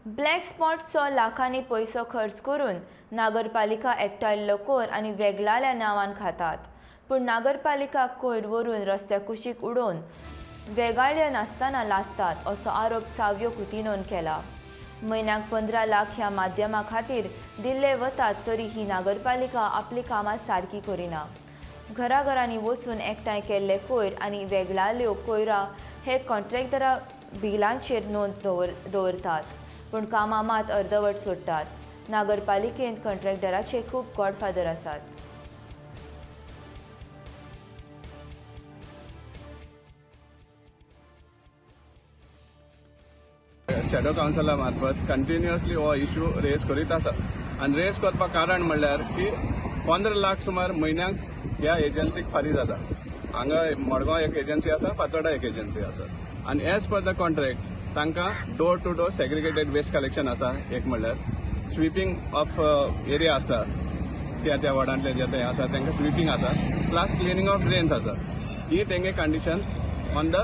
Black स्पॉटचो लाखांनी पैसो खर्च करून नगरपालिका एकठांयल्लो कोयर आनी वेगळाल्या नांवान खातात, पूण नगरपालिका कोयर व्हरून रस्त्या कुशीक उडोवन वेगाळ्ळे नासतना लासतात असो आरोप सावयो कुतिनोन केला. म्हयन्याक 15 लाख ह्या माध्यमा खातीर दिल्ले वतात तरी ही नगरपालिका आपली कामां सारकी करिना. घराघरांनी वचून एकठांय केल्ले कोयर आनी वेगळाल्यो कोयरां हे कॉन्ट्रॅक्टरां बिलांचेर नोंद दवरतात, पूण कामां मात अर्दवट सोडटात. नगरपालिकेंत कॉन्ट्रॅक्टराचे खूब गॉडफादर आसात. शॅडो कावन्सिला मार्फत कंटिन्युअसली हो इश्यू रेज करीत आसा आनी रेज करपाक कारण म्हणल्यार की 15 लाख सुमार म्हयन्याक ह्या एजन्सीक फारीक जाता. हांगा मडगांव एक एजन्सी आसा, फातोर्डा एक एजन्सी आसा आनी एज पर द कॉन्ट्रॅक्ट तांकां door to door segregated waste collection आसा. एक म्हणल्यार स्विपींग ऑफ एरिया आसता, त्या वॉर्डांतले जे ते आसा तांकां स्विपींग आसा, प्लस क्लिनिंग ऑफ ड्रेन्स आसा. ही तेंगे conditions on the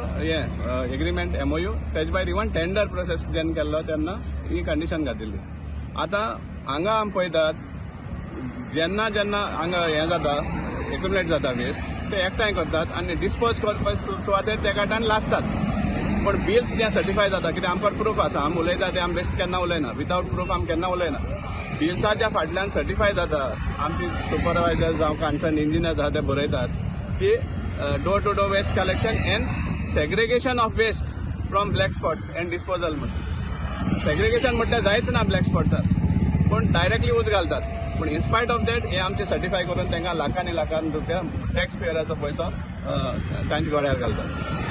agreement MOU तेजे भायर इवन टेंडर प्रोसेस जेन्ना केल्लो तेन्ना ही कंडिशन घातिल्ली. आतां हांगा आमी पळयतात जेन्ना जेन्ना हांगा हें जाता एक्युमुलेट जाता वेस्ट ते एकठांय करतात आनी डिस्पोज करपा सुवातेर ते कारणान लासतात. पण बिल्स जे सर्टिफाय जाता कित्याक आमकां प्रूफ आसा, आमी उलयता ते आमी बेस्ट केन्ना उलयना, विदाउट प्रूफ आमी केन्ना उलयना. बिल्साच्या फाटल्यान सर्टिफाय जाता, आमची सुपरवायझर जावं कन्सर्न इंजिनियर्स आसा ते बरयतात की door to door waste collection and segregation of waste from black spots and disposal म्हणटा. सेग्रिगेशन म्हटल्यार जायच ना ब्लॅक स्पॉट्सार, पण डायरेक्टली उच घालतात. पण इन्स्पायट ऑफ दॅट हे आमचे सर्टिफाय करून तांकां लाखांनी रुपया टॅक्स पेयराचो पयसो तांच्या गोळ्यार घालतात.